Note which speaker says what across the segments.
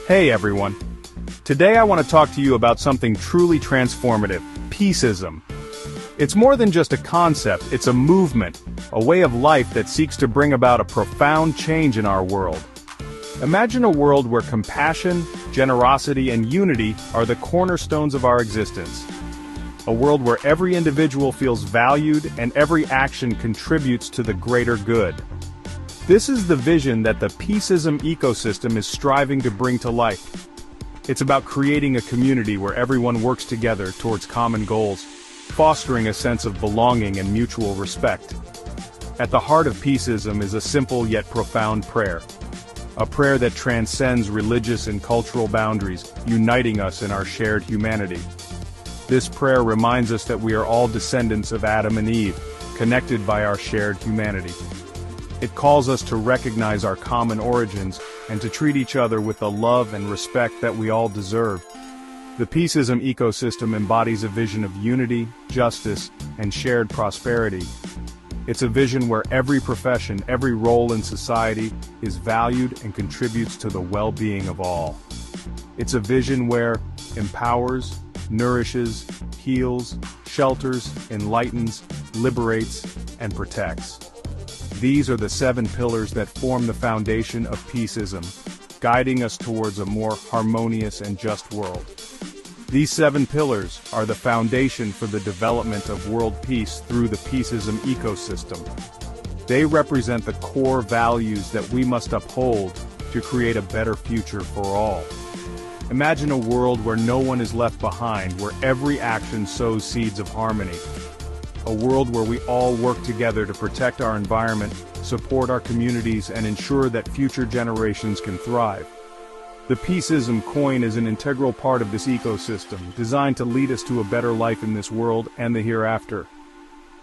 Speaker 1: Hey everyone. Today I want to talk to you about something truly transformative, PEACEISM. It's more than just a concept, it's a movement, a way of life that seeks to bring about a profound change in our world. Imagine a world where compassion, generosity, and unity are the cornerstones of our existence. A world where every individual feels valued and every action contributes to the greater good. This is the vision that the PEACEISM ecosystem is striving to bring to life. It's about creating a community where everyone works together towards common goals, fostering a sense of belonging and mutual respect. At the heart of PEACEISM is a simple yet profound prayer. A prayer that transcends religious and cultural boundaries, uniting us in our shared humanity. This prayer reminds us that we are all descendants of Adam and Eve, connected by our shared humanity. It calls us to recognize our common origins and to treat each other with the love and respect that we all deserve. The PEACEISM ecosystem embodies a vision of unity, justice, and shared prosperity. It's a vision where every profession, every role in society is valued and contributes to the well-being of all. It's a vision where empowers, nourishes, heals, shelters, enlightens, liberates, and protects. These are the 7 pillars that form the foundation of PEACEISM, guiding us towards a more harmonious and just world. These 7 pillars are the foundation for the development of world peace through the PEACEISM ecosystem. They represent the core values that we must uphold to create a better future for all. Imagine a world where no one is left behind, where every action sows seeds of harmony. A world where we all work together to protect our environment, support our communities, and ensure that future generations can thrive. The PEACEISM coin is an integral part of this ecosystem, designed to lead us to a better life in this world and the hereafter.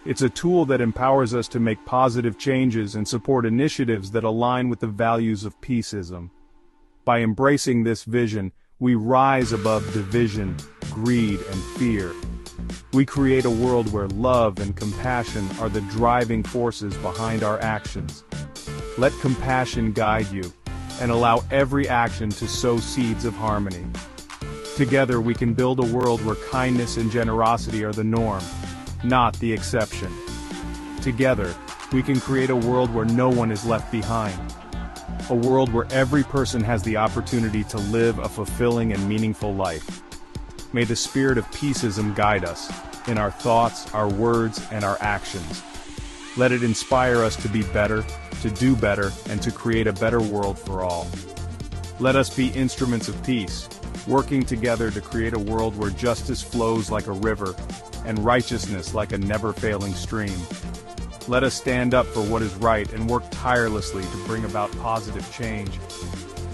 Speaker 1: It's a tool that empowers us to make positive changes and support initiatives that align with the values of PEACEISM. By embracing this vision, we rise above division, greed, and fear. We create a world where love and compassion are the driving forces behind our actions. Let compassion guide you, and allow every action to sow seeds of harmony. Together we can build a world where kindness and generosity are the norm, not the exception. Together, we can create a world where no one is left behind. A world where every person has the opportunity to live a fulfilling and meaningful life. May the spirit of PEACEISM guide us, in our thoughts, our words, and our actions. Let it inspire us to be better, to do better, and to create a better world for all. Let us be instruments of peace, working together to create a world where justice flows like a river, and righteousness like a never-failing stream. Let us stand up for what is right and work tirelessly to bring about positive change.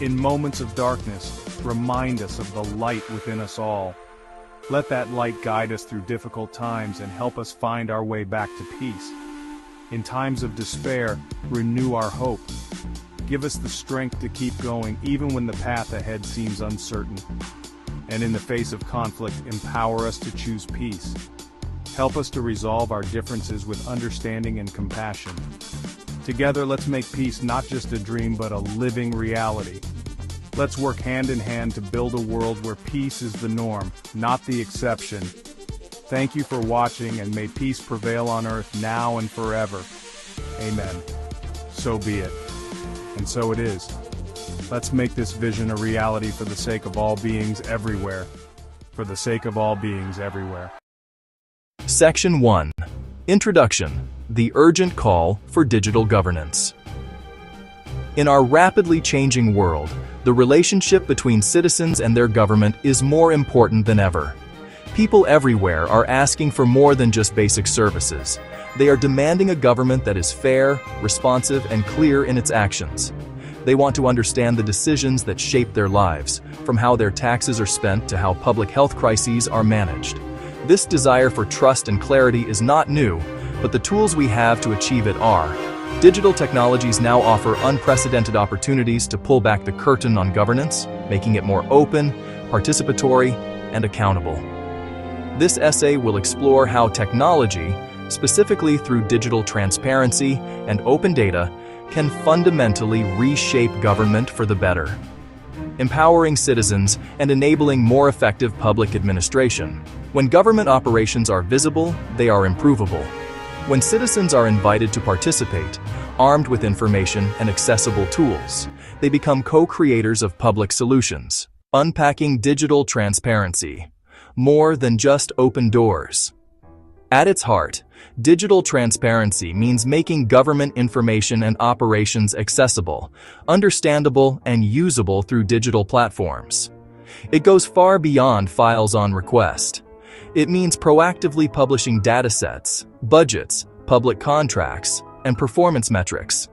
Speaker 1: In moments of darkness, remind us of the light within us all. Let that light guide us through difficult times and help us find our way back to peace. In times of despair, renew our hope. Give us the strength to keep going even when the path ahead seems uncertain. And in the face of conflict, empower us to choose peace. Help us to resolve our differences with understanding and compassion. Together, let's make peace not just a dream but a living reality. Let's work hand in hand to build a world where peace is the norm, not the exception. Thank you for watching, and may peace prevail on earth now and forever. Amen. So be it. And so it is. Let's make this vision a reality for the sake of all beings everywhere. For the sake of all beings everywhere.
Speaker 2: Section 1. Introduction. The urgent call for digital governance. In our rapidly changing world, the relationship between citizens and their government is more important than ever. People everywhere are asking for more than just basic services. They are demanding a government that is fair, responsive, and clear in its actions. They want to understand the decisions that shape their lives, from how their taxes are spent to how public health crises are managed. This desire for trust and clarity is not new, but the tools we have to achieve it are. Digital technologies now offer unprecedented opportunities to pull back the curtain on governance, making it more open, participatory, and accountable. This essay will explore how technology, specifically through digital transparency and open data, can fundamentally reshape government for the better. empowering citizens and enabling more effective public administration. When government operations are visible, they are improvable. When citizens are invited to participate, armed with information and accessible tools, they become co-creators of public solutions. Unpacking digital transparency. More than just open doors. At its heart, digital transparency means making government information and operations accessible, understandable, and usable through digital platforms. It goes far beyond files on request. It means proactively publishing datasets, budgets, public contracts, and performance metrics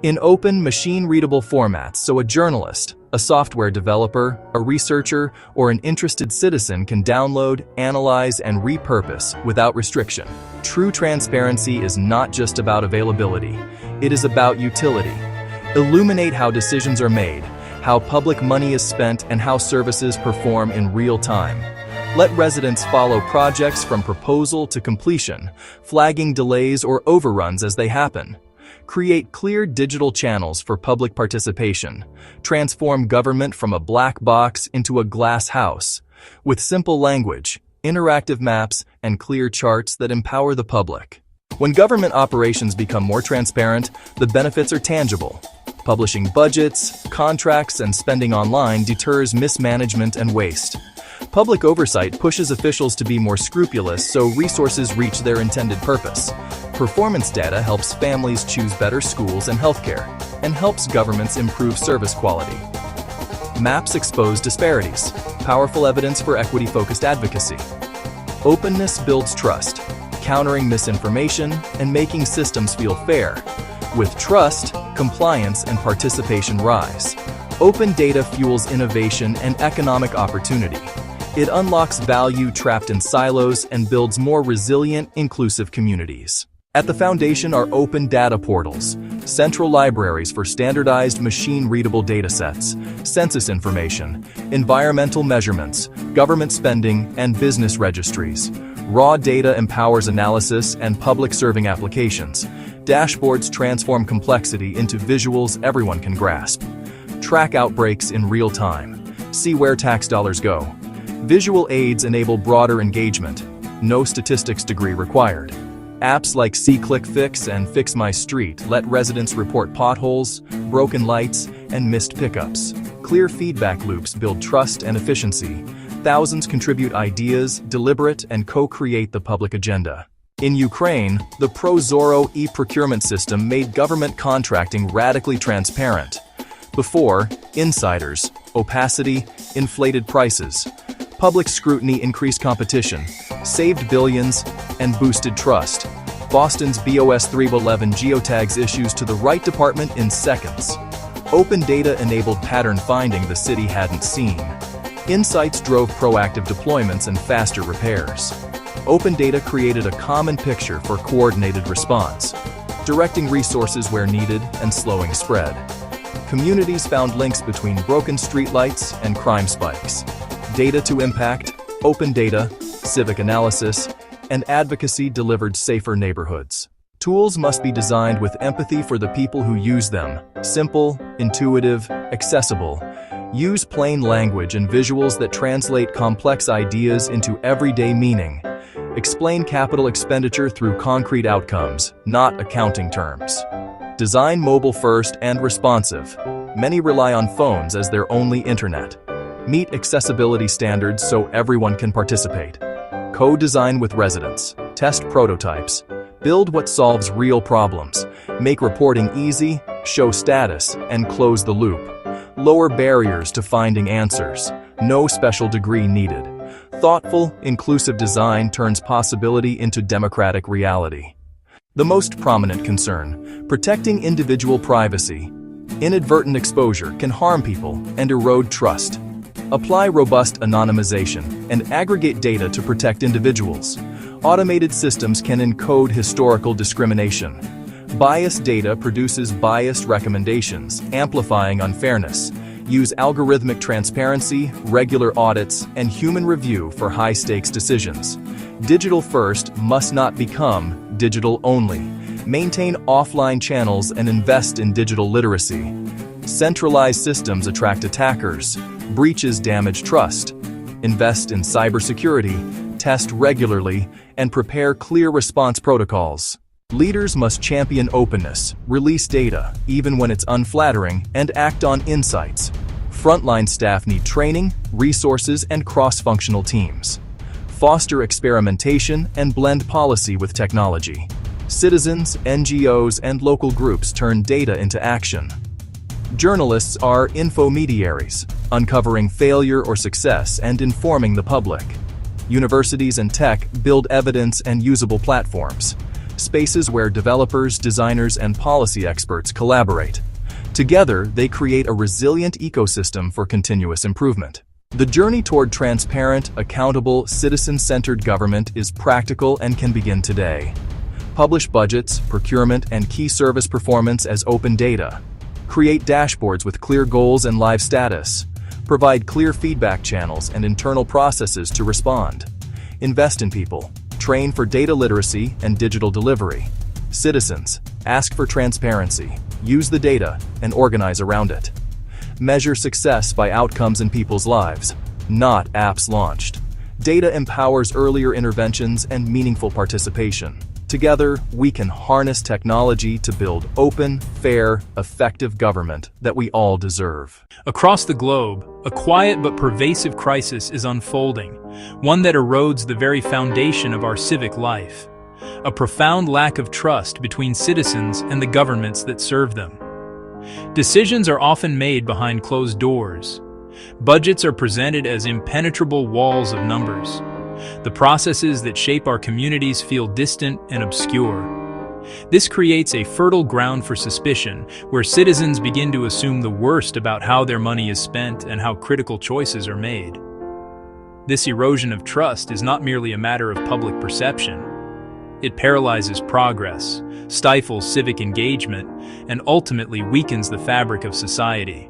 Speaker 2: in open, machine-readable formats so a journalist, a software developer, a researcher, or an interested citizen can download, analyze, and repurpose without restriction. True transparency is not just about availability, it is about utility. Illuminate how decisions are made, how public money is spent, and how services perform in real time. Let residents follow projects from proposal to completion, flagging delays or overruns as they happen. Create clear digital channels for public participation. Transform government from a black box into a glass house, with simple language, interactive maps, and clear charts that empower the public. When government operations become more transparent, the benefits are tangible. Publishing budgets, contracts, and spending online deters mismanagement and waste. Public oversight pushes officials to be more scrupulous so resources reach their intended purpose. Performance data helps families choose better schools and healthcare, and helps governments improve service quality. Maps expose disparities, powerful evidence for equity-focused advocacy. Openness builds trust, countering misinformation and making systems feel fair. With trust, compliance and participation rise. Open data fuels innovation and economic opportunity. It unlocks value trapped in silos and builds more resilient, inclusive communities. At the foundation are open data portals, central libraries for standardized machine-readable datasets, census information, environmental measurements, government spending, and business registries. Raw data empowers analysis and public-serving applications. Dashboards transform complexity into visuals everyone can grasp. Track outbreaks in real time. See where tax dollars go. Visual aids enable broader engagement. No statistics degree required. Apps like SeeClickFix and Fix My Street let residents report potholes, broken lights, and missed pickups. Clear feedback loops build trust and efficiency. Thousands contribute ideas, deliberate, and co-create the public agenda. In Ukraine, the ProZorro e-procurement system made government contracting radically transparent. Before, insiders, opacity, inflated prices. Public scrutiny increased competition, saved billions, and boosted trust. Boston's BOS 311 geotags issues to the right department in seconds. Open data enabled pattern finding the city hadn't seen. Insights drove proactive deployments and faster repairs. Open data created a common picture for coordinated response, directing resources where needed and slowing spread. Communities found links between broken streetlights and crime spikes. Data to impact, open data, civic analysis, and advocacy delivered safer neighborhoods. Tools must be designed with empathy for the people who use them. Simple, intuitive, accessible. Use plain language and visuals that translate complex ideas into everyday meaning. Explain capital expenditure through concrete outcomes, not accounting terms. Design mobile first and responsive. Many rely on phones as their only internet. Meet accessibility standards so everyone can participate. Co-design with residents. Test prototypes. Build what solves real problems. Make reporting easy, show status, and close the loop. Lower barriers to finding answers. No special degree needed. Thoughtful, inclusive design turns possibility into democratic reality. The most prominent concern: protecting individual privacy. Inadvertent exposure can harm people and erode trust. Apply robust anonymization and aggregate data to protect individuals. Automated systems can encode historical discrimination. Biased data produces biased recommendations, amplifying unfairness. Use algorithmic transparency, regular audits, and human review for high-stakes decisions. Digital first must not become digital only. Maintain offline channels and invest in digital literacy. Centralized systems attract attackers. Breaches damage trust. Invest in cybersecurity, test regularly, and prepare clear response protocols. Leaders must champion openness, release data, even when it's unflattering, and act on insights. Frontline staff need training, resources, and cross-functional teams. Foster experimentation and blend policy with technology. Citizens, NGOs, and local groups turn data into action. Journalists are infomediaries, uncovering failure or success and informing the public. Universities and tech build evidence and usable platforms, spaces where developers, designers, and policy experts collaborate. Together, they create a resilient ecosystem for continuous improvement. The journey toward transparent, accountable, citizen-centered government is practical and can begin today. Publish budgets, procurement, and key service performance as open data. Create dashboards with clear goals and live status. Provide clear feedback channels and internal processes to respond. Invest in people. Train for data literacy and digital delivery. Citizens, ask for transparency. Use the data and organize around it. Measure success by outcomes in people's lives, not apps launched. Data empowers earlier interventions and meaningful participation. Together, we can harness technology to build open, fair, effective government that we all deserve.
Speaker 3: Across the globe, a quiet but pervasive crisis is unfolding, one that erodes the very foundation of our civic life. A profound lack of trust between citizens and the governments that serve them. Decisions are often made behind closed doors. Budgets are presented as impenetrable walls of numbers. The processes that shape our communities feel distant and obscure. This creates a fertile ground for suspicion, where citizens begin to assume the worst about how their money is spent and how critical choices are made. This erosion of trust is not merely a matter of public perception. It paralyzes progress, stifles civic engagement, and ultimately weakens the fabric of society.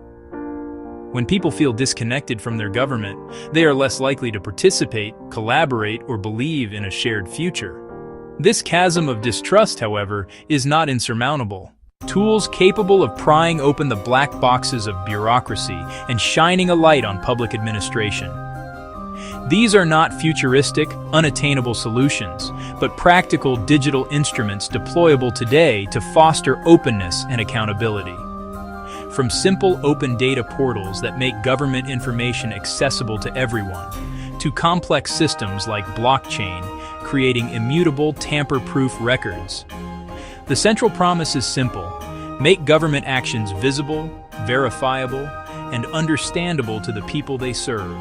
Speaker 3: When people feel disconnected from their government, they are less likely to participate, collaborate, or believe in a shared future. This chasm of distrust, however, is not insurmountable. Tools capable of prying open the black boxes of bureaucracy and shining a light on public administration. These are not futuristic, unattainable solutions, but practical digital instruments deployable today to foster openness and accountability. From simple open data portals that make government information accessible to everyone, to complex systems like blockchain, creating immutable, tamper-proof records. The central promise is simple: make government actions visible, verifiable, and understandable to the people they serve.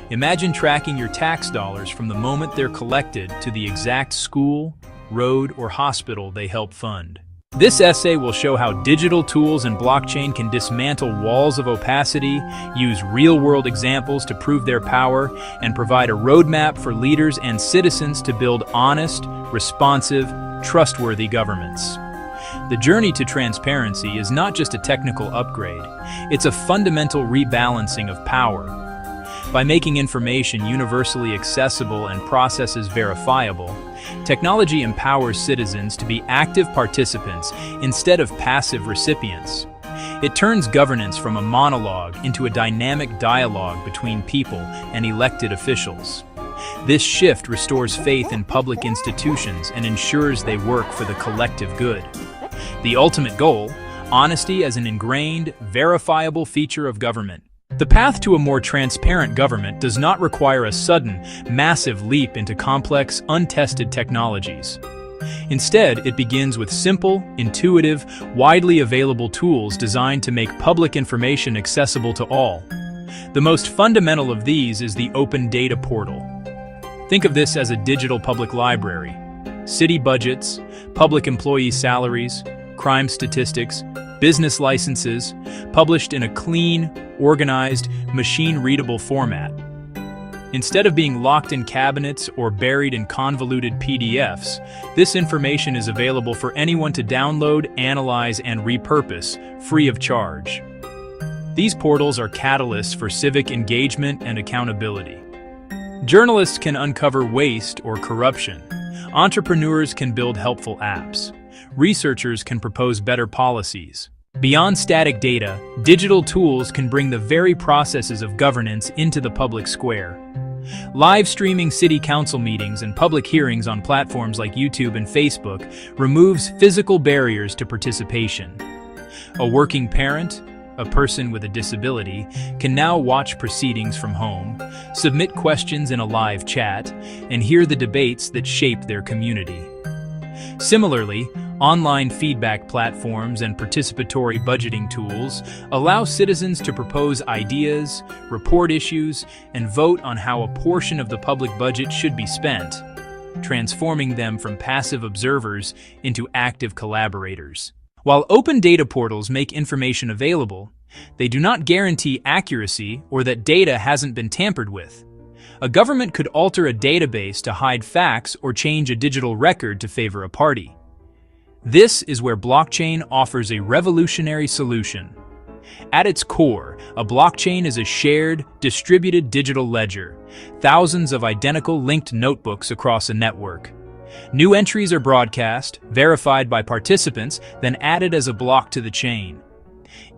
Speaker 3: Imagine tracking your tax dollars from the moment they're collected to the exact school, road, or hospital they help fund. This essay will show how digital tools and blockchain can dismantle walls of opacity, use real-world examples to prove their power, and provide a roadmap for leaders and citizens to build honest, responsive, trustworthy governments. The journey to transparency is not just a technical upgrade, it's a fundamental rebalancing of power. By making information universally accessible and processes verifiable, technology empowers citizens to be active participants instead of passive recipients. It turns governance from a monologue into a dynamic dialogue between people and elected officials. This shift restores faith in public institutions and ensures they work for the collective good. The ultimate goal: honesty as an ingrained, verifiable feature of government. The path to a more transparent government does not require a sudden, massive leap into complex, untested technologies. Instead, it begins with simple, intuitive, widely available tools designed to make public information accessible to all. The most fundamental of these is the Open Data Portal. Think of this as a digital public library. City budgets, public employee salaries, crime statistics, business licenses, published in a clean, organized, machine-readable format. Instead of being locked in cabinets or buried in convoluted PDFs, this information is available for anyone to download, analyze, and repurpose, free of charge. These portals are catalysts for civic engagement and accountability. Journalists can uncover waste or corruption. Entrepreneurs can build helpful apps. Researchers can propose better policies. Beyond static data, digital tools can bring the very processes of governance into the public square. Live streaming city council meetings and public hearings on platforms like YouTube and Facebook removes physical barriers to participation. A working parent, a person with a disability, can now watch proceedings from home, submit questions in a live chat, and hear the debates that shape their community. Similarly, online feedback platforms and participatory budgeting tools allow citizens to propose ideas, report issues, and vote on how a portion of the public budget should be spent, transforming them from passive observers into active collaborators. While open data portals make information available, they do not guarantee accuracy or that data hasn't been tampered with. A government could alter a database to hide facts or change a digital record to favor a party. This is where blockchain offers a revolutionary solution. At its core, a blockchain is a shared, distributed digital ledger, thousands of identical linked notebooks across a network. New entries are broadcast, verified by participants, then added as a block to the chain.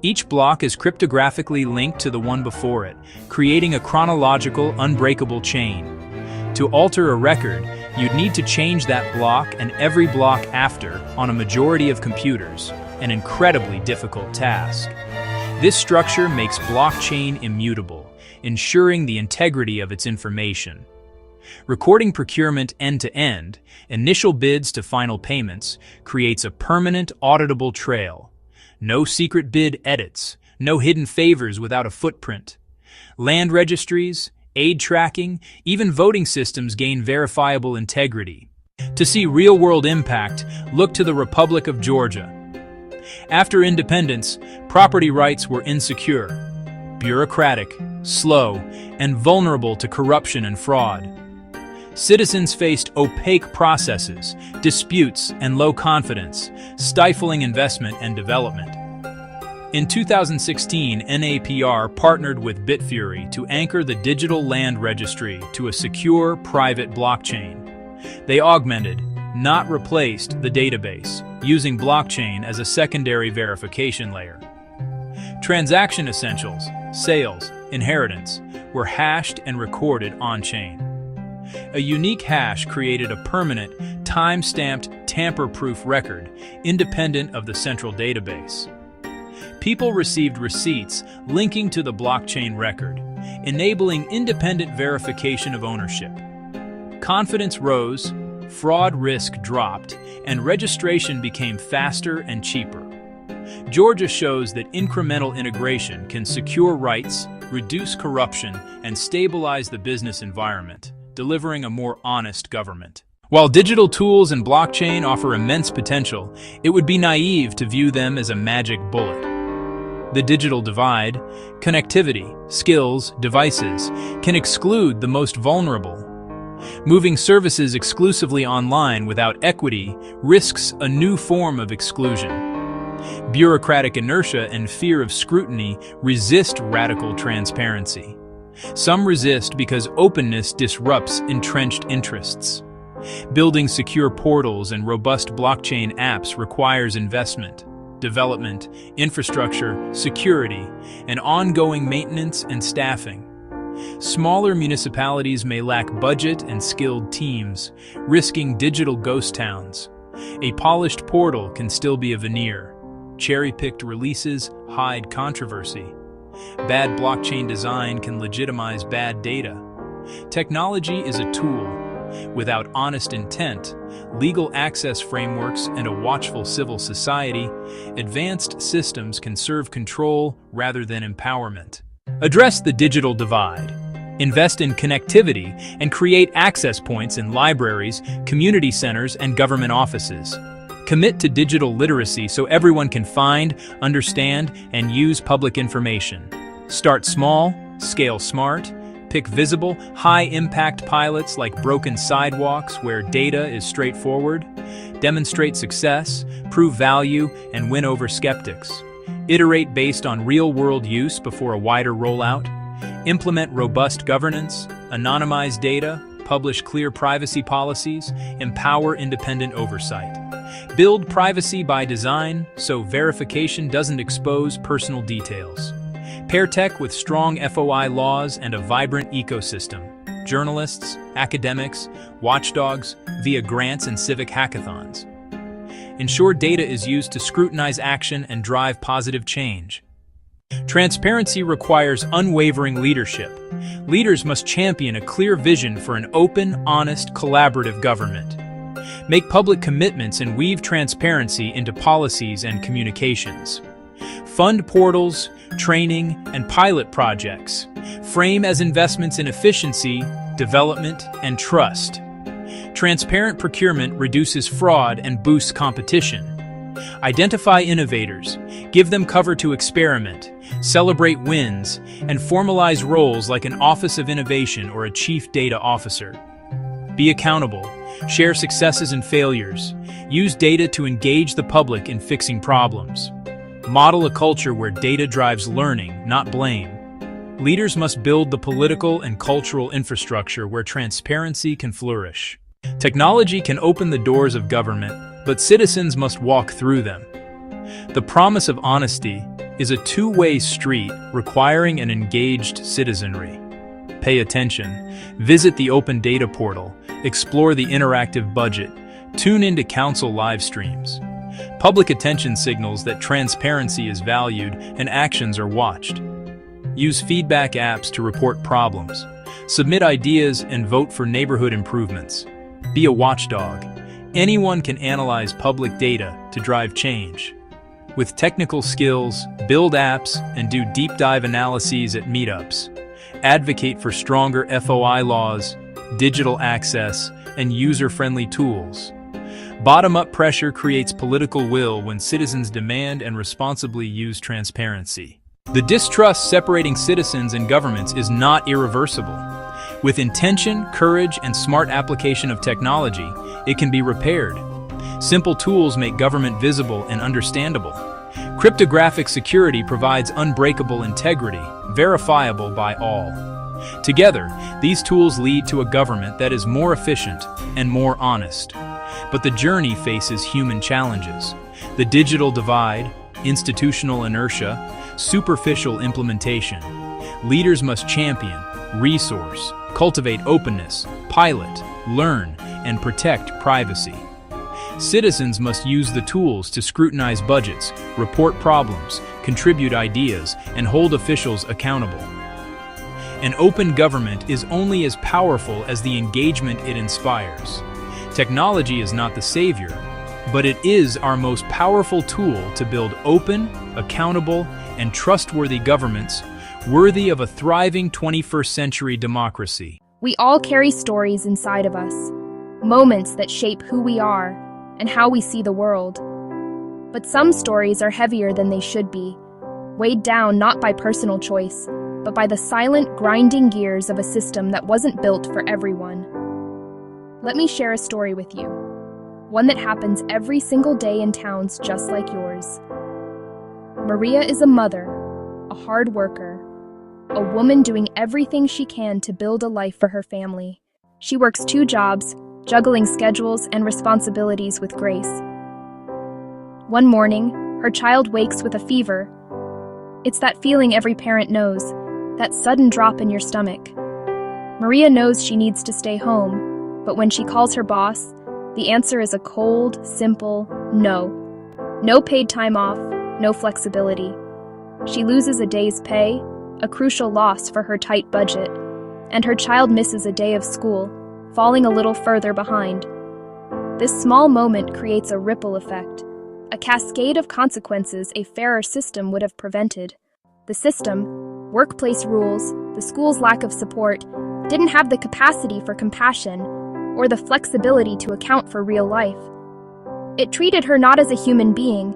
Speaker 3: Each block is cryptographically linked to the one before it, creating a chronological, unbreakable chain. To alter a record, you'd need to change that block and every block after on a majority of computers, an incredibly difficult task. This structure makes blockchain immutable, ensuring the integrity of its information. Recording procurement end-to-end, initial bids to final payments, creates a permanent auditable trail. No secret bid edits, no hidden favors without a footprint. Land registries, aid tracking, even voting systems gain verifiable integrity. To see real-world impact, look to the Republic of Georgia. After independence, property rights were insecure, bureaucratic, slow, and vulnerable to corruption and fraud. Citizens faced opaque processes, disputes, and low confidence, stifling investment and development. In 2016, NAPR partnered with Bitfury to anchor the digital land registry to a secure, private blockchain. They augmented, not replaced, the database, using blockchain as a secondary verification layer. Transaction essentials, sales, inheritance, were hashed and recorded on-chain. A unique hash created a permanent, time-stamped, tamper-proof record, independent of the central database. People received receipts linking to the blockchain record, enabling independent verification of ownership. Confidence rose, fraud risk dropped, and registration became faster and cheaper. Georgia shows that incremental integration can secure rights, reduce corruption, and stabilize the business environment, delivering a more honest government. While digital tools and blockchain offer immense potential, it would be naive to view them as a magic bullet. The digital divide, connectivity, skills, devices, can exclude the most vulnerable. Moving services exclusively online without equity risks a new form of exclusion. Bureaucratic inertia and fear of scrutiny resist radical transparency. Some resist because openness disrupts entrenched interests. Building secure portals and robust blockchain apps requires investment, development, infrastructure, security, and ongoing maintenance and staffing. Smaller municipalities may lack budget and skilled teams, risking digital ghost towns. A polished portal can still be a veneer. Cherry-picked releases hide controversy. Bad blockchain design can legitimize bad data. Technology is a tool. Without honest intent, legal access frameworks, and a watchful civil society, advanced systems can serve control rather than empowerment. Address the digital divide. Invest in connectivity and create access points in libraries, community centers, and government offices. Commit to digital literacy so everyone can find, understand, and use public information. Start small, scale smart, pick visible, high-impact pilots like broken sidewalks where data is straightforward. Demonstrate success, prove value, and win over skeptics. Iterate based on real-world use before a wider rollout. Implement robust governance, anonymize data, publish clear privacy policies, empower independent oversight. Build privacy by design so verification doesn't expose personal details. Pair tech with strong FOI laws and a vibrant ecosystem. Journalists, academics, watchdogs, via grants and civic hackathons. Ensure data is used to scrutinize action and drive positive change. Transparency requires unwavering leadership. Leaders must champion a clear vision for an open, honest, collaborative government. Make public commitments and weave transparency into policies and communications. Fund portals, training, and pilot projects. Frame as investments in efficiency, development, and trust. Transparent procurement reduces fraud and boosts competition. Identify innovators, give them cover to experiment, celebrate wins, and formalize roles like an Office of Innovation or a Chief Data Officer. Be accountable, share successes and failures, use data to engage the public in fixing problems. Model a culture where data drives learning, not blame. Leaders must build the political and cultural infrastructure where transparency can flourish. Technology can open the doors of government, but citizens must walk through them. The promise of honesty is a two-way street requiring an engaged citizenry. Pay attention, visit the open data portal, explore the interactive budget, tune into council live streams. Public attention signals that transparency is valued and actions are watched. Use feedback apps to report problems. Submit ideas and vote for neighborhood improvements. Be a watchdog. Anyone can analyze public data to drive change. With technical skills, build apps and do deep dive analyses at meetups. Advocate for stronger FOI laws, digital access, and user-friendly tools. Bottom-up pressure creates political will when citizens demand and responsibly use transparency. The distrust separating citizens and governments is not irreversible. With intention, courage, and smart application of technology, it can be repaired. Simple tools make government visible and understandable. Cryptographic security provides unbreakable integrity, verifiable by all. Together, these tools lead to a government that is more efficient and more honest. But the journey faces human challenges. The digital divide, institutional inertia, superficial implementation. Leaders must champion, resource, cultivate openness, pilot, learn, and protect privacy. Citizens must use the tools to scrutinize budgets, report problems, contribute ideas, and hold officials accountable. An open government is only as powerful as the engagement it inspires. Technology is not the savior, but it is our most powerful tool to build open, accountable, and trustworthy governments worthy of a thriving 21st century democracy.
Speaker 4: We all carry stories inside of us, moments that shape who we are and how we see the world. But some stories are heavier than they should be, weighed down not by personal choice, but by the silent, grinding gears of a system that wasn't built for everyone. Let me share a story with you, one that happens every single day in towns just like yours. Maria is a mother, a hard worker, a woman doing everything she can to build a life for her family. She works 2 jobs, juggling schedules and responsibilities with grace. One morning, her child wakes with a fever. It's that feeling every parent knows, that sudden drop in your stomach. Maria knows she needs to stay home, but when she calls her boss, the answer is a cold, simple no. No paid time off, no flexibility. She loses a day's pay, a crucial loss for her tight budget, and her child misses a day of school, falling a little further behind. This small moment creates a ripple effect, a cascade of consequences a fairer system would have prevented. The system, workplace rules, the school's lack of support, didn't have the capacity for compassion or the flexibility to account for real life. It treated her not as a human being,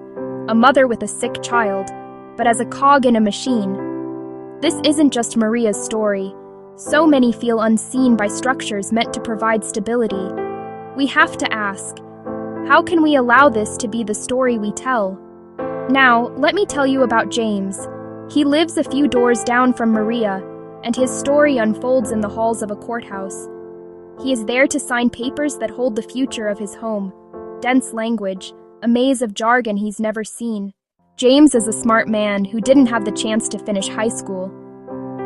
Speaker 4: a mother with a sick child, but as a cog in a machine. This isn't just Maria's story. So many feel unseen by structures meant to provide stability. We have to ask, how can we allow this to be the story we tell? Now, let me tell you about James. He lives a few doors down from Maria, and his story unfolds in the halls of a courthouse. He is there to sign papers that hold the future of his home. dense language, a maze of jargon he's never seen. James is a smart man who didn't have the chance to finish high school.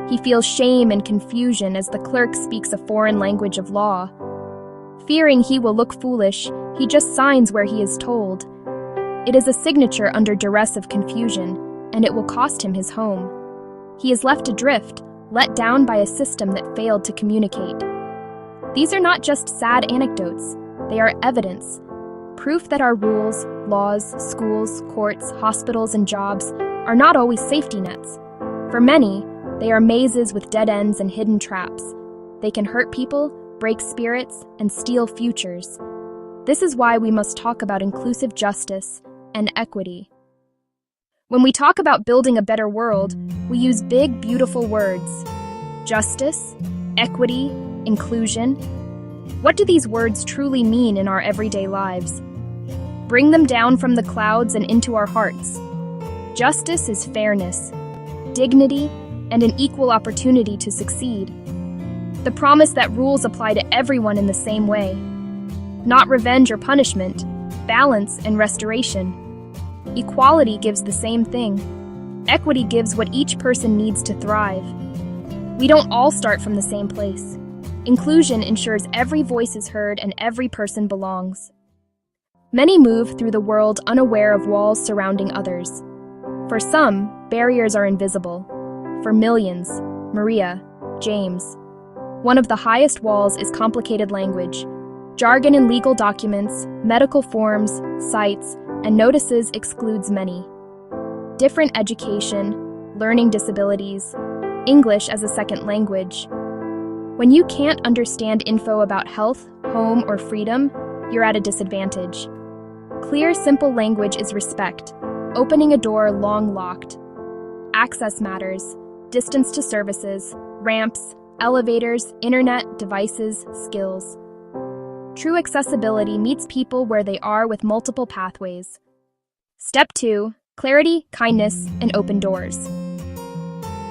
Speaker 4: He feels shame and confusion as the clerk speaks a foreign language of law. Fearing he will look foolish, he just signs where he is told. It is a signature under duress of confusion, and it will cost him his home. He is left adrift, let down by a system that failed to communicate. These are not just sad anecdotes, they are evidence. Proof that our rules, laws, schools, courts, hospitals, and jobs are not always safety nets. For many, they are mazes with dead ends and hidden traps. They can hurt people, break spirits, and steal futures. This is why we must talk about inclusive justice and equity. When we talk about building a better world, we use big, beautiful words. Justice, equity, inclusion. What do these words truly mean in our everyday lives? Bring them down from the clouds and into our hearts. Justice is fairness, dignity, and an equal opportunity to succeed. The promise that rules apply to everyone in the same way. Not revenge or punishment, balance and restoration. Equality gives the same thing. Equity gives what each person needs to thrive. We don't all start from the same place. Inclusion ensures every voice is heard and every person belongs. Many move through the world unaware of walls surrounding others. For some, barriers are invisible. For millions, Maria, James. One of the highest walls is complicated language. Jargon in legal documents, medical forms, sites, and notices excludes many. Different education, learning disabilities, English as a second language. When you can't understand info about health, home, or freedom, you're at a disadvantage. Clear, simple language is respect, opening a door long locked. Access matters, distance to services, ramps, elevators, internet, devices, skills. True accessibility meets people where they are with multiple pathways. Step 2, clarity, kindness, and open doors.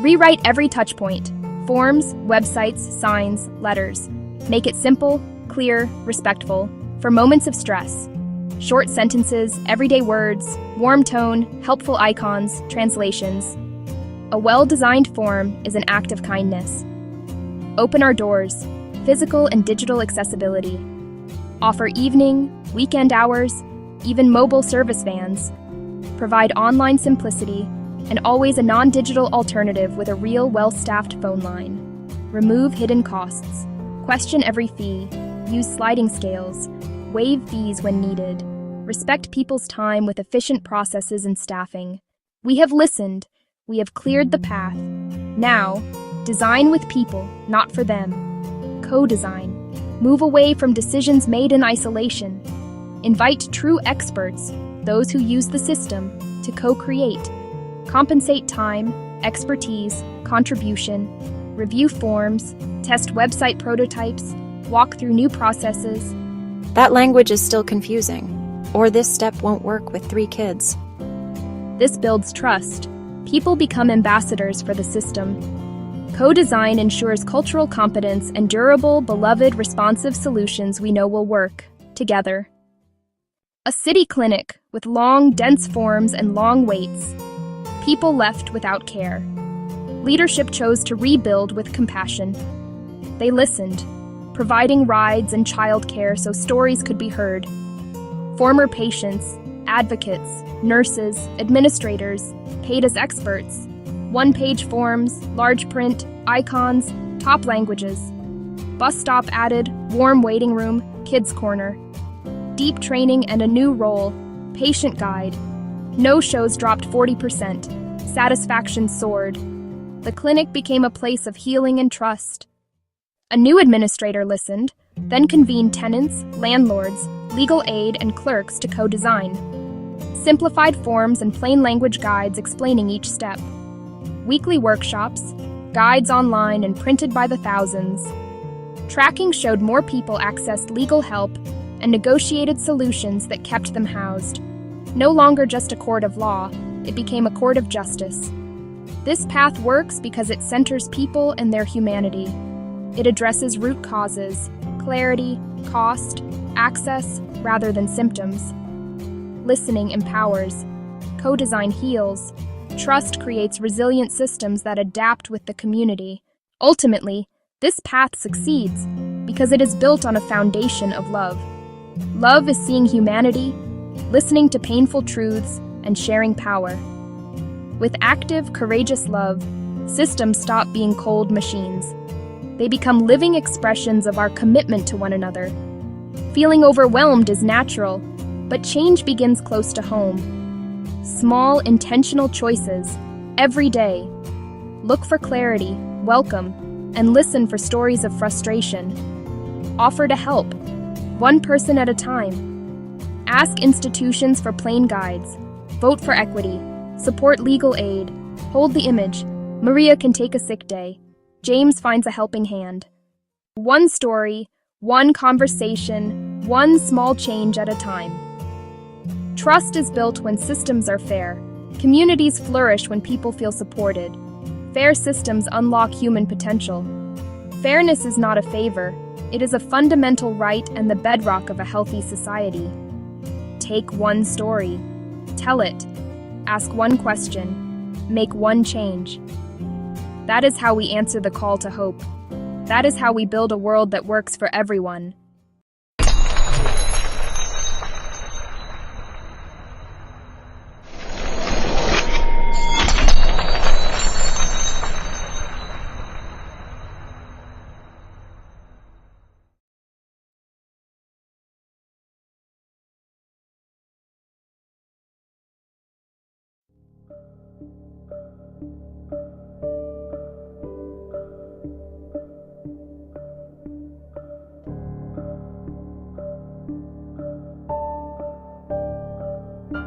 Speaker 4: Rewrite every touchpoint, forms, websites, signs, letters. Make it simple, clear, respectful, for moments of stress. Short sentences, everyday words, warm tone, helpful icons, translations. A well-designed form is an act of kindness. Open our doors, physical and digital accessibility. Offer evening, weekend hours, even mobile service vans. Provide online simplicity, and always a non-digital alternative with a real, well-staffed phone line. Remove hidden costs. Question every fee. Use sliding scales. Waive fees when needed. Respect people's time with efficient processes and staffing. We have listened. We have cleared the path. Now, design with people, not for them. Co-design. Move away from decisions made in isolation. Invite true experts, those who use the system, to co-create. Compensate time, expertise, contribution. Review forms, test website prototypes, walk through new processes.
Speaker 5: That language is still confusing, or this step won't work with 3 kids.
Speaker 4: This builds trust. People become ambassadors for the system. Co-design ensures cultural competence and durable, beloved, responsive solutions we know will work, together. A city clinic with long, dense forms and long waits. People left without care. Leadership chose to rebuild with compassion. They listened, providing rides and childcare so stories could be heard. Former patients, advocates, nurses, administrators, paid as experts. One-page forms, large print, icons, top languages. Bus stop added, warm waiting room, kids corner. Deep training and a new role, patient guide. No-shows dropped 40%. Satisfaction soared. The clinic became a place of healing and trust. A new administrator listened, then convened tenants, landlords, legal aid, and clerks to co-design. Simplified forms and plain language guides explaining each step. Weekly workshops, guides online and printed by the thousands. Tracking showed more people accessed legal help and negotiated solutions that kept them housed. No longer just a court of law, it became a court of justice. This path works because it centers people and their humanity. It addresses root causes, clarity, cost, Access rather than symptoms. Listening empowers. Co-design heals. Trust creates resilient systems that adapt with the community. Ultimately, this path succeeds because it is built on a foundation of love. Love is seeing humanity, listening to painful truths, and sharing power. With active, courageous love, systems stop being cold machines. They become living expressions of our commitment to one another. Feeling overwhelmed is natural, but change begins close to home. Small, intentional choices, every day. Look for clarity, welcome, and listen for stories of frustration. Offer to help, one person at a time. Ask institutions for plain guides. Vote for equity. Support legal aid. Hold the image. Maria can take a sick day. James finds a helping hand. One story, one conversation, one small change at a time. Trust is built when systems are fair. Communities flourish when people feel supported. Fair systems unlock human potential. Fairness is not a favor. It is a fundamental right and the bedrock of a healthy society. Take one story. Tell it. Ask one question. Make one change. That is how we answer the call to hope. That is how we build a world that works for everyone.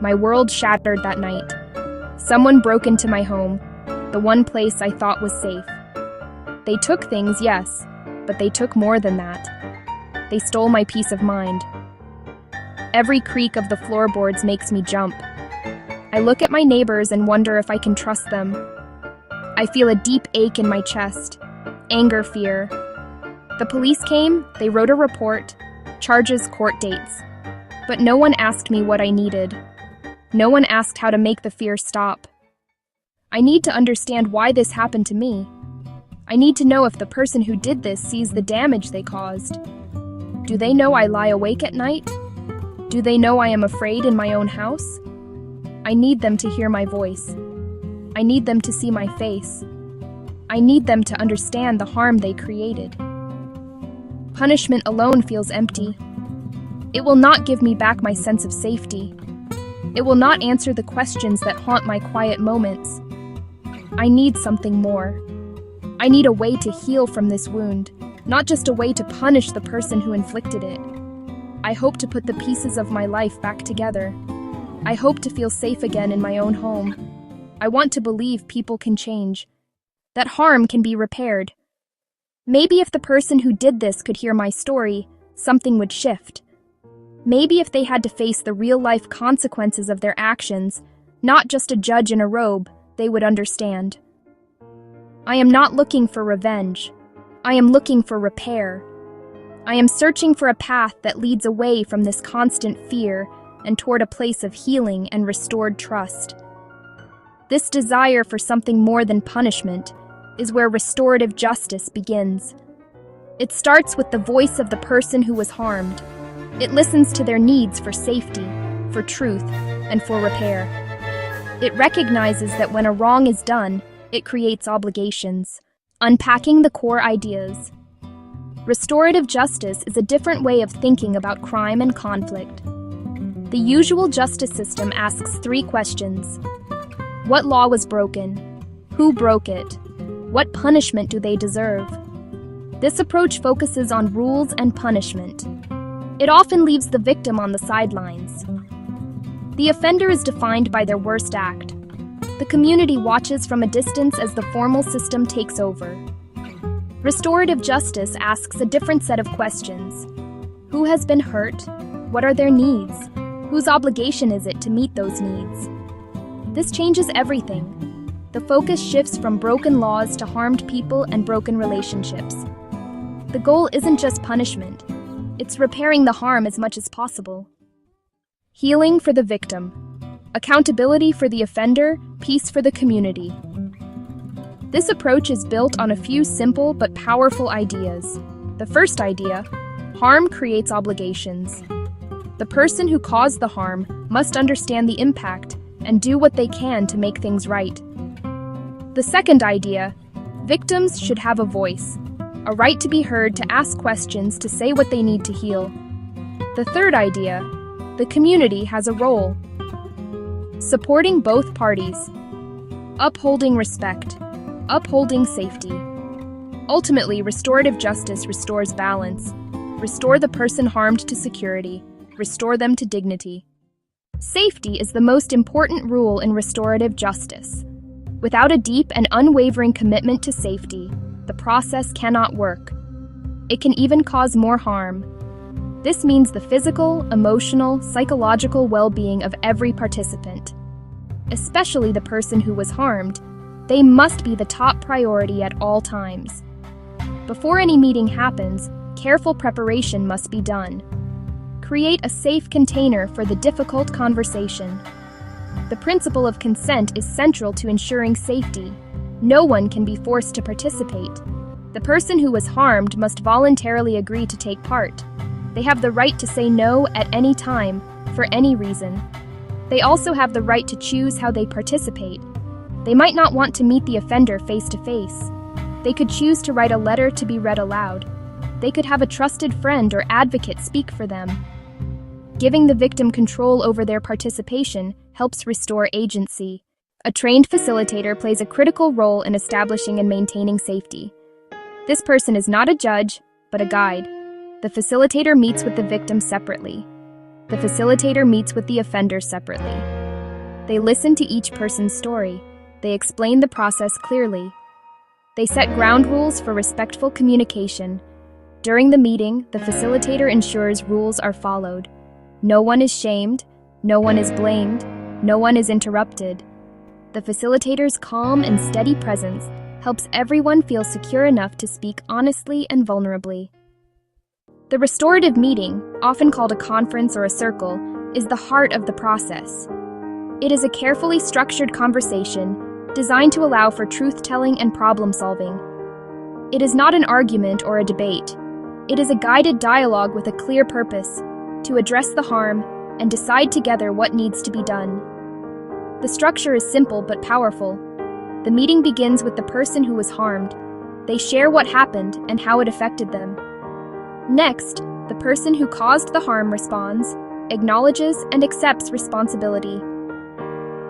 Speaker 4: My world shattered that night. Someone broke into my home, the one place I thought was safe. They took things, yes, but they took more than that. They stole my peace of mind. Every creak of the floorboards makes me jump. I look at my neighbors and wonder if I can trust them. I feel a deep ache in my chest, anger, fear. The police came, they wrote a report, charges, court dates. But no one asked me what I needed. No one asked how to make the fear stop. I need to understand why this happened to me. I need to know if the person who did this sees the damage they caused. Do they know I lie awake at night? Do they know I am afraid in my own house? I need them to hear my voice. I need them to see my face. I need them to understand the harm they created. Punishment alone feels empty. It will not give me back my sense of safety. It will not answer the questions that haunt my quiet moments. I need something more. I need a way to heal from this wound, not just a way to punish the person who inflicted it. I hope to put the pieces of my life back together. I hope to feel safe again in my own home. I want to believe people can change, that harm can be repaired. Maybe if the person who did this could hear my story, something would shift. Maybe if they had to face the real-life consequences of their actions, not just a judge in a robe, they would understand. I am not looking for revenge. I am looking for repair. I am searching for a path that leads away from this constant fear and toward a place of healing and restored trust. This desire for something more than punishment is where restorative justice begins. It starts with the voice of the person who was harmed. It listens to their needs for safety, for truth, and for repair. It recognizes that when a wrong is done, it creates obligations, unpacking the core ideas. Restorative justice is a different way of thinking about crime and conflict. The usual justice system asks 3 questions. What law was broken? Who broke it? What punishment do they deserve? This approach focuses on rules and punishment. It often leaves the victim on the sidelines. The offender is defined by their worst act. The community watches from a distance as the formal system takes over. Restorative justice asks a different set of questions. Who has been hurt? What are their needs? Whose obligation is it to meet those needs? This changes everything. The focus shifts from broken laws to harmed people and broken relationships. The goal isn't just punishment. It's repairing the harm as much as possible. Healing for the victim. Accountability for the offender, peace for the community. This approach is built on a few simple but powerful ideas. The first idea: harm creates obligations. The person who caused the harm must understand the impact and do what they can to make things right. The second idea: victims should have a voice, a right to be heard, to ask questions, to say what they need to heal. The third idea: the community has a role. Supporting both parties. Upholding respect. Upholding safety. Ultimately, restorative justice restores balance. Restore the person harmed to security. Restore them to dignity. Safety is the most important rule in restorative justice. Without a deep and unwavering commitment to safety, the process cannot work. It can even cause more harm. This means the physical, emotional, psychological well-being of every participant, especially the person who was harmed. They must be the top priority at all times. Before any meeting happens, careful preparation must be done. Create a safe container for the difficult conversation. The principle of consent is central to ensuring safety. No one can be forced to participate. The person who was harmed must voluntarily agree to take part. They have the right to say no at any time, for any reason. They also have the right to choose how they participate. They might not want to meet the offender face to face. They could choose to write a letter to be read aloud. They could have a trusted friend or advocate speak for them. Giving the victim control over their participation helps restore agency. A trained facilitator plays a critical role in establishing and maintaining safety. This person is not a judge, but a guide. The facilitator meets with the victim separately. The facilitator meets with the offender separately. They listen to each person's story. They explain the process clearly. They set ground rules for respectful communication. During the meeting, the facilitator ensures rules are followed. No one is shamed, no one is blamed, no one is interrupted. The facilitator's calm and steady presence helps everyone feel secure enough to speak honestly and vulnerably. The restorative meeting, often called a conference or a circle, is the heart of the process. It is a carefully structured conversation designed to allow for truth-telling and problem-solving. It is not an argument or a debate. It is a guided dialogue with a clear purpose: to address the harm and decide together what needs to be done. The structure is simple but powerful. The meeting begins with the person who was harmed. They share what happened and how it affected them. Next, the person who caused the harm responds, acknowledges, and accepts responsibility.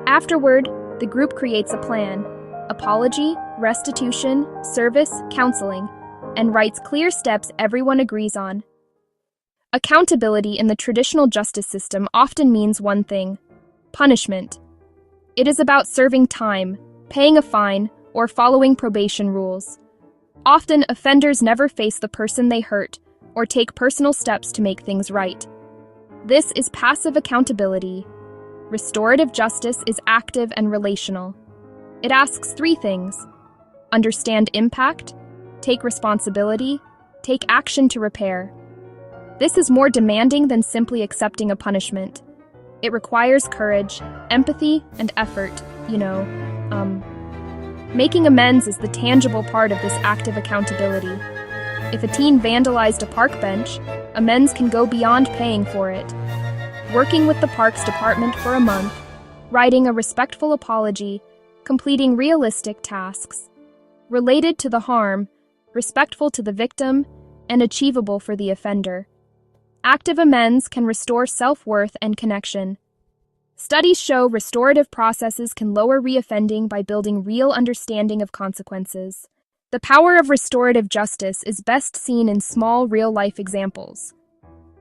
Speaker 4: Afterward, the group creates a plan: apology, restitution, service, counseling, and writes clear steps everyone agrees on. Accountability in the traditional justice system often means one thing: punishment. It is about serving time, paying a fine, or following probation rules. Often, offenders never face the person they hurt or take personal steps to make things right. This is passive accountability. Restorative justice is active and relational. It asks three things: understand impact, take responsibility, take action to repair. This is more demanding than simply accepting a punishment. It requires courage, empathy, and effort, Making amends is the tangible part of this active accountability. If a teen vandalized a park bench, amends can go beyond paying for it. Working with the Parks Department for a month, writing a respectful apology, completing realistic tasks, related to the harm, respectful to the victim, and achievable for the offender. Active amends can restore self-worth and connection. Studies show restorative processes can lower reoffending by building real understanding of consequences. The power of restorative justice is best seen in small, real-life examples.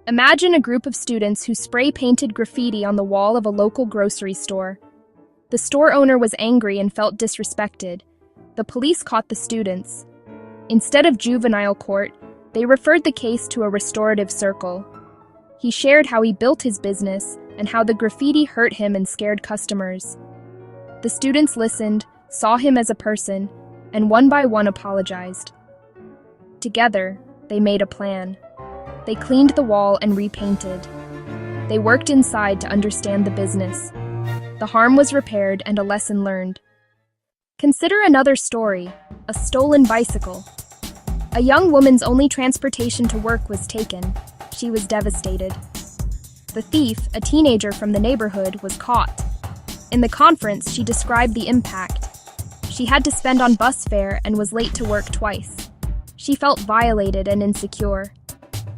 Speaker 4: Imagine a group of students who spray-painted graffiti on the wall of a local grocery store. The store owner was angry and felt disrespected. The police caught the students. Instead of juvenile court, they referred the case to a restorative circle. He shared how he built his business and how the graffiti hurt him and scared customers. The students listened, saw him as a person, and one by one apologized. Together, they made a plan. They cleaned the wall and repainted. They worked inside to understand the business. The harm was repaired and a lesson learned. Consider another story, a stolen bicycle. A young woman's only transportation to work was taken. She was devastated. The thief, a teenager from the neighborhood, was caught. In the conference, she described the impact. She had to spend on bus fare and was late to work twice. She felt violated and insecure.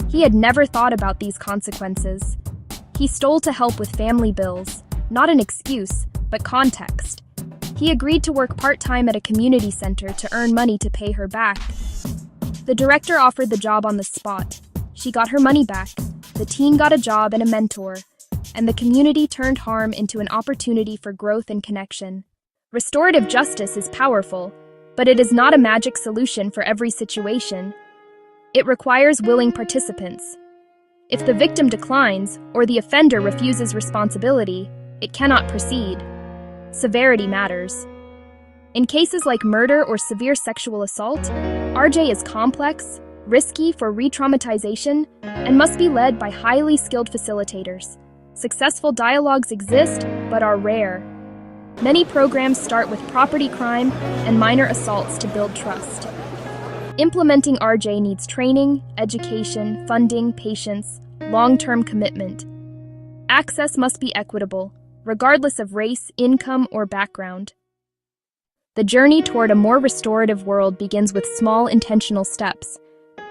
Speaker 4: He had never thought about these consequences. He stole to help with family bills, not an excuse, but context. He agreed to work part-time at a community center to earn money to pay her back. The director offered the job on the spot. She got her money back. The teen got a job and a mentor, and the community turned harm into an opportunity for growth and connection. Restorative justice is powerful, but it is not a magic solution for every situation. It requires willing participants. If the victim declines or the offender refuses responsibility, it cannot proceed. Severity matters. In cases like murder or severe sexual assault, RJ is complex, risky for re-traumatization, and must be led by highly skilled facilitators. Successful dialogues exist, but are rare. Many programs start with property crime and minor assaults to build trust. Implementing RJ needs training, education, funding, patience, long-term commitment. Access must be equitable, regardless of race, income, or background. The journey toward a more restorative world begins with small, intentional steps.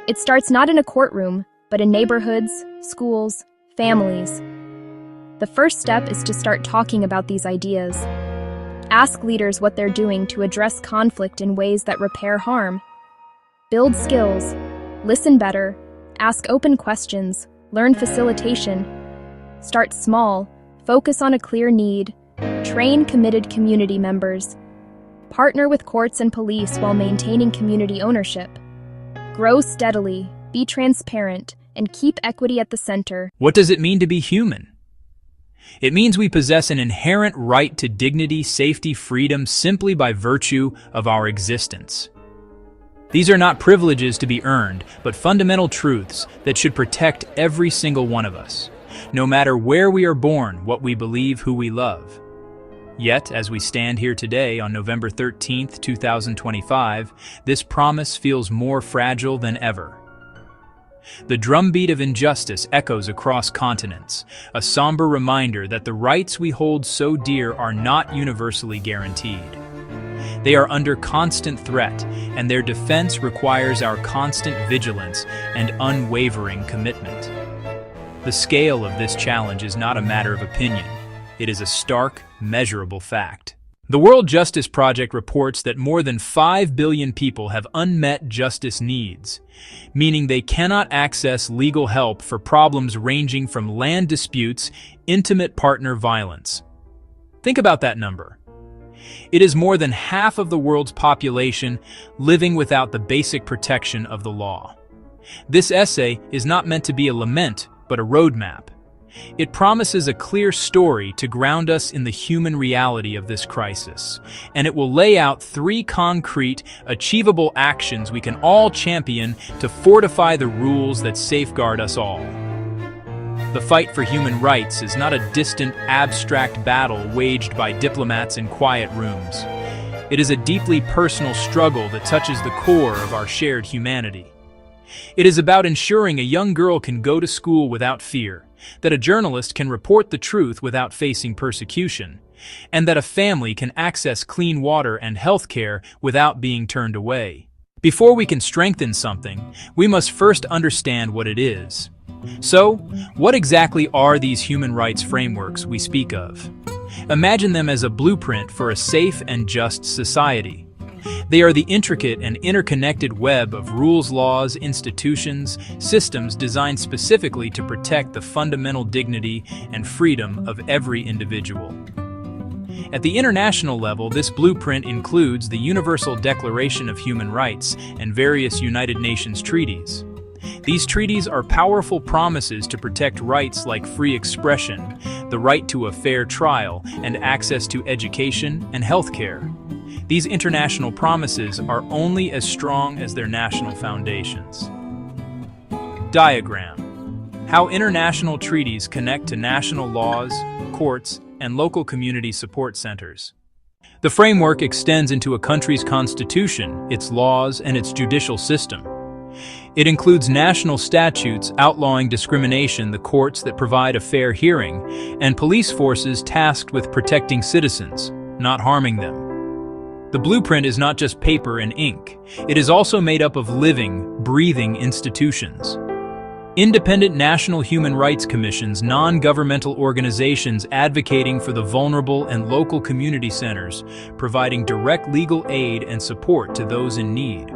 Speaker 4: It starts not in a courtroom, but in neighborhoods, schools, families. The first step is to start talking about these ideas. Ask leaders what they're doing to address conflict in ways that repair harm. Build skills, listen better, ask open questions, learn facilitation. Start small, focus on a clear need, train committed community members. Partner with courts and police while maintaining community ownership. Grow steadily, be transparent, and keep equity at the center.
Speaker 3: What does it mean to be human? It means we possess an inherent right to dignity, safety, freedom simply by virtue of our existence. These are not privileges to be earned, but fundamental truths that should protect every single one of us, no matter where we are born, what we believe, who we love. Yet, as we stand here today on November 13th, 2025, this promise feels more fragile than ever. The drumbeat of injustice echoes across continents, a somber reminder that the rights we hold so dear are not universally guaranteed. They are under constant threat, and their defense requires our constant vigilance and unwavering commitment. The scale of this challenge is not a matter of opinion. It is a stark, measurable fact. The World Justice Project reports that more than 5 billion people have unmet justice needs, meaning they cannot access legal help for problems ranging from land disputes, intimate partner violence. Think about that number. It is more than half of the world's population living without the basic protection of the law. This essay is not meant to be a lament, but a roadmap. It promises a clear story to ground us in the human reality of this crisis, and it will lay out 3 concrete, achievable actions we can all champion to fortify the rules that safeguard us all. The fight for human rights is not a distant, abstract battle waged by diplomats in quiet rooms. It is a deeply personal struggle that touches the core of our shared humanity. It is about ensuring a young girl can go to school without fear, that a journalist can report the truth without facing persecution, and that a family can access clean water and health care without being turned away. Before we can strengthen something, we must first understand what it is. So, what exactly are these human rights frameworks we speak of? Imagine them as a blueprint for a safe and just society. They are the intricate and interconnected web of rules, laws, institutions, systems designed specifically to protect the fundamental dignity and freedom of every individual. At the international level, this blueprint includes the Universal Declaration of Human Rights and various United Nations treaties. These treaties are powerful promises to protect rights like free expression, the right to a fair trial, and access to education and health care. These international promises are only as strong as their national foundations. Diagram. How international treaties connect to national laws, courts, and local community support centers. The framework extends into a country's constitution, its laws, and its judicial system. It includes national statutes outlawing discrimination, the courts that provide a fair hearing, and police forces tasked with protecting citizens, not harming them. The blueprint is not just paper and ink. It is also made up of living, breathing institutions. Independent national human rights commissions, non-governmental organizations advocating for the vulnerable, and local community centers, providing direct legal aid and support to those in need.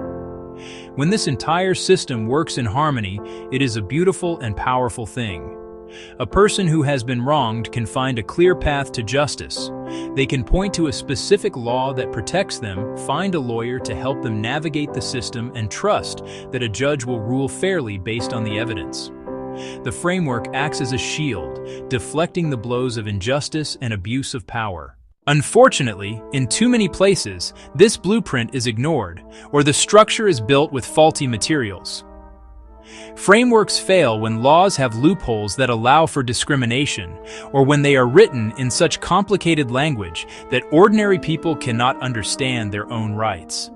Speaker 3: When this entire system works in harmony, it is a beautiful and powerful thing. A person who has been wronged can find a clear path to justice. They can point to a specific law that protects them, find a lawyer to help them navigate the system, and trust that a judge will rule fairly based on the evidence. The framework acts as a shield, deflecting the blows of injustice and abuse of power. Unfortunately, in too many places, this blueprint is ignored, or the structure is built with faulty materials. Frameworks fail when laws have loopholes that allow for discrimination, or when they are written in such complicated language that ordinary people cannot understand their own rights.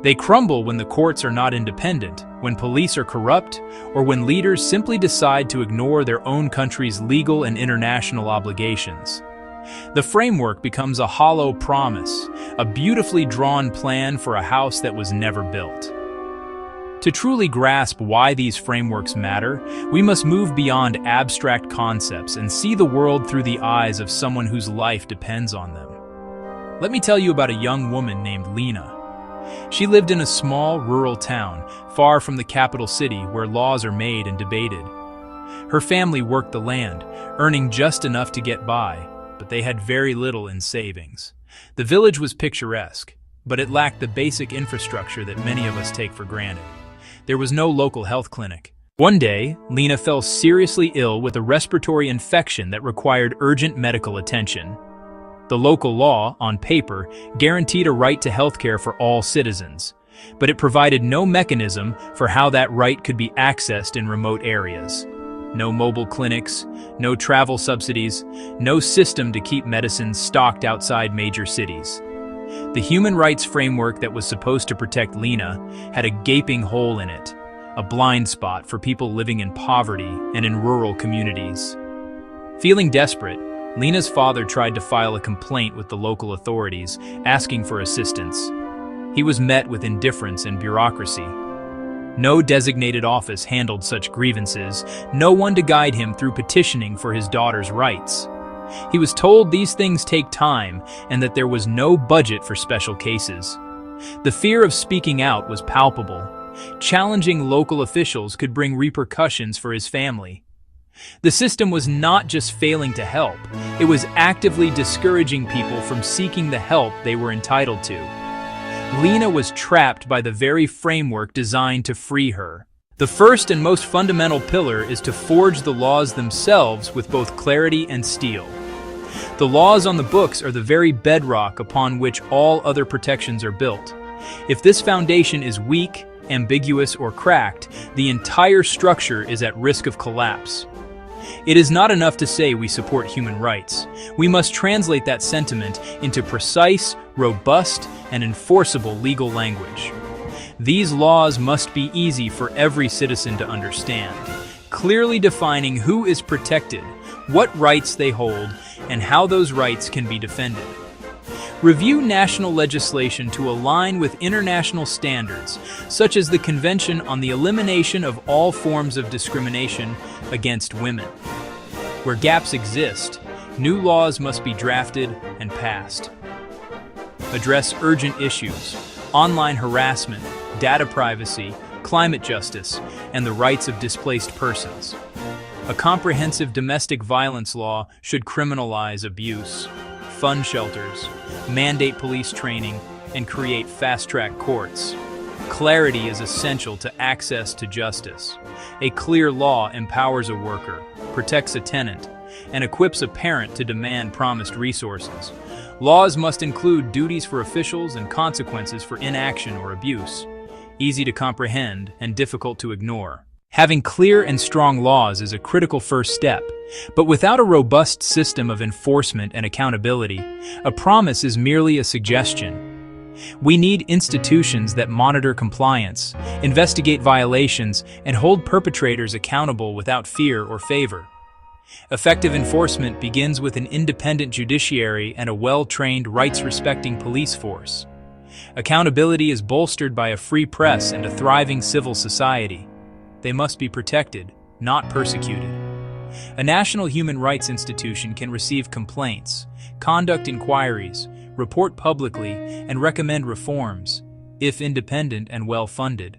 Speaker 3: They crumble when the courts are not independent, when police are corrupt, or when leaders simply decide to ignore their own country's legal and international obligations. The framework becomes a hollow promise, a beautifully drawn plan for a house that was never built. To truly grasp why these frameworks matter, we must move beyond abstract concepts and see the world through the eyes of someone whose life depends on them. Let me tell you about a young woman named Lena. She lived in a small, rural town, far from the capital city where laws are made and debated. Her family worked the land, earning just enough to get by, but they had very little in savings. The village was picturesque, but it lacked the basic infrastructure that many of us take for granted. There was no local health clinic. One day, Lena fell seriously ill with a respiratory infection that required urgent medical attention. The local law, on paper, guaranteed a right to healthcare for all citizens, but it provided no mechanism for how that right could be accessed in remote areas. No mobile clinics, no travel subsidies, no system to keep medicines stocked outside major cities. The human rights framework that was supposed to protect Lena had a gaping hole in it, a blind spot for people living in poverty and in rural communities. Feeling desperate, Lena's father tried to file a complaint with the local authorities, asking for assistance. He was met with indifference and bureaucracy. No designated office handled such grievances, no one to guide him through petitioning for his daughter's rights. He was told these things take time and that there was no budget for special cases. The fear of speaking out was palpable. Challenging local officials could bring repercussions for his family. The system was not just failing to help, it was actively discouraging people from seeking the help they were entitled to. Lena was trapped by the very framework designed to free her. The first and most fundamental pillar is to forge the laws themselves with both clarity and steel. The laws on the books are the very bedrock upon which all other protections are built. If this foundation is weak, ambiguous, or cracked, the entire structure is at risk of collapse. It is not enough to say we support human rights. We must translate that sentiment into precise, robust, and enforceable legal language. These laws must be easy for every citizen to understand, clearly defining who is protected, what rights they hold, and how those rights can be defended. Review national legislation to align with international standards, such as the Convention on the Elimination of All Forms of Discrimination Against Women. Where gaps exist, new laws must be drafted and passed. Address urgent issues: online harassment, data privacy, climate justice, and the rights of displaced persons. A comprehensive domestic violence law should criminalize abuse, fund shelters, mandate police training, and create fast-track courts. Clarity is essential to access to justice. A clear law empowers a worker, protects a tenant, and equips a parent to demand promised resources. Laws must include duties for officials and consequences for inaction or abuse. Easy to comprehend and difficult to ignore. Having clear and strong laws is a critical first step, but without a robust system of enforcement and accountability, a promise is merely a suggestion. We need institutions that monitor compliance, investigate violations, and hold perpetrators accountable without fear or favor. Effective enforcement begins with an independent judiciary and a well-trained, rights-respecting police force. Accountability is bolstered by a free press and a thriving civil society. They must be protected, not persecuted. A national human rights institution can receive complaints, conduct inquiries, report publicly, and recommend reforms, if independent and well-funded.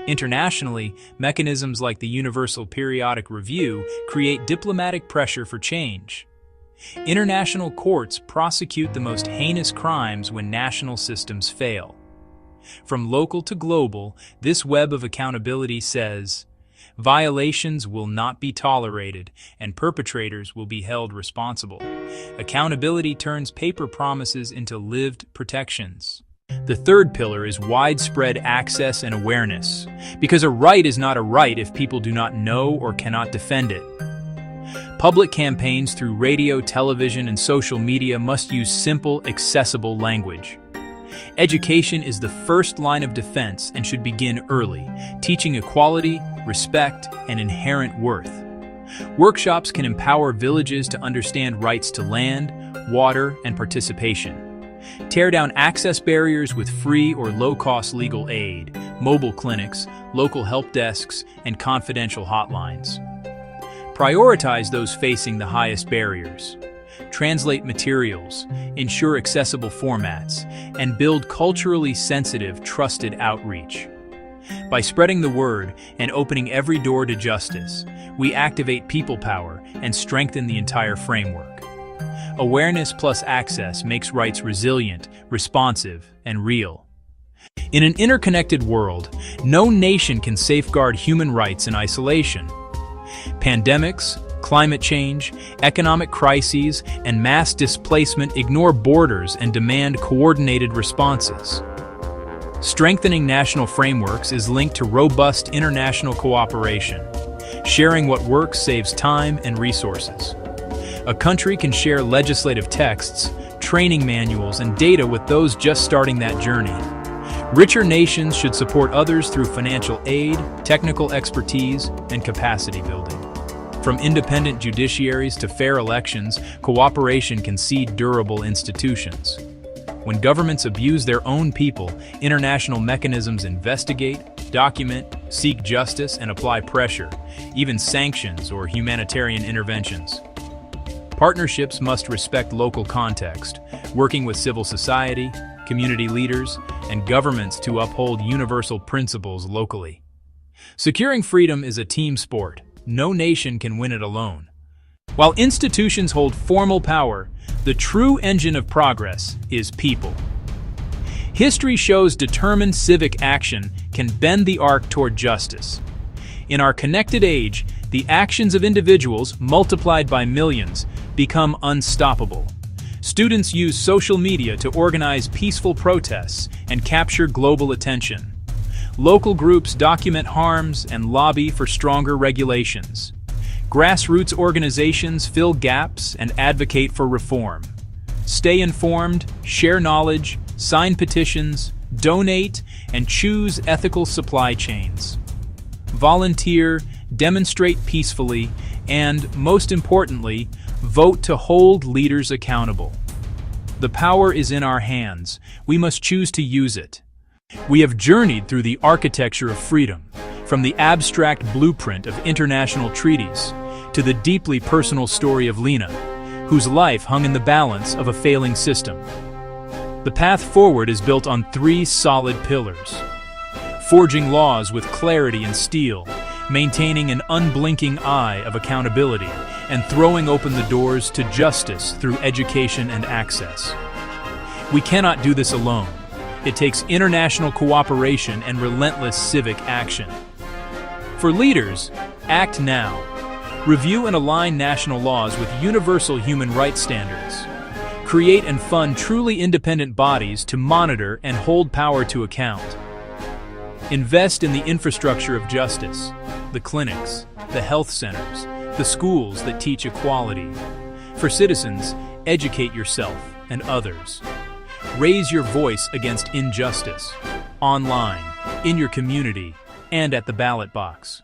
Speaker 3: Internationally, mechanisms like the Universal Periodic Review create diplomatic pressure for change. International courts prosecute the most heinous crimes when national systems fail. From local to global, this web of accountability says, violations will not be tolerated and perpetrators will be held responsible. Accountability turns paper promises into lived protections. The third pillar is widespread access and awareness, because a right is not a right if people do not know or cannot defend it. Public campaigns through radio, television, and social media must use simple, accessible language. Education is the first line of defense and should begin early, teaching equality, respect, and inherent worth. Workshops can empower villages to understand rights to land, water, and participation. Tear down access barriers with free or low-cost legal aid, mobile clinics, local help desks, and confidential hotlines. Prioritize those facing the highest barriers. Translate materials, ensure accessible formats, and build culturally sensitive, trusted outreach. By spreading the word and opening every door to justice, we activate people power and strengthen the entire framework. Awareness plus access makes rights resilient, responsive, and real. In an interconnected world, no nation can safeguard human rights in isolation. Pandemics, climate change, economic crises, and mass displacement ignore borders and demand coordinated responses. Strengthening national frameworks is linked to robust international cooperation. Sharing what works saves time and resources. A country can share legislative texts, training manuals, and data with those just starting that journey. Richer nations should support others through financial aid, technical expertise, and capacity building. From independent judiciaries to fair elections, cooperation can seed durable institutions. When governments abuse their own people, international mechanisms investigate, document, seek justice, and apply pressure, even sanctions or humanitarian interventions. Partnerships must respect local context, working with civil society, community leaders, and governments to uphold universal principles locally. Securing freedom is a team sport. No nation can win it alone. While institutions hold formal power, the true engine of progress is people. History shows determined civic action can bend the arc toward justice. In our connected age, the actions of individuals, multiplied by millions, become unstoppable. Students use social media to organize peaceful protests and capture global attention. Local groups document harms and lobby for stronger regulations. Grassroots organizations fill gaps and advocate for reform. Stay informed, share knowledge, sign petitions, donate, and choose ethical supply chains. Volunteer, demonstrate peacefully, and, most importantly, vote to hold leaders accountable. The power is in our hands. We must choose to use it. We have journeyed through the architecture of freedom, from the abstract blueprint of international treaties to the deeply personal story of Lena, whose life hung in the balance of a failing system. The path forward is built on three solid pillars: forging laws with clarity and steel, maintaining an unblinking eye of accountability, and throwing open the doors to justice through education and access. We cannot do this alone. It takes international cooperation and relentless civic action. For leaders, act now. Review and align national laws with universal human rights standards. Create and fund truly independent bodies to monitor and hold power to account. Invest in the infrastructure of justice, the clinics, the health centers, the schools that teach equality. For citizens, educate yourself and others. Raise your voice against injustice, online, in your community, and at the ballot box.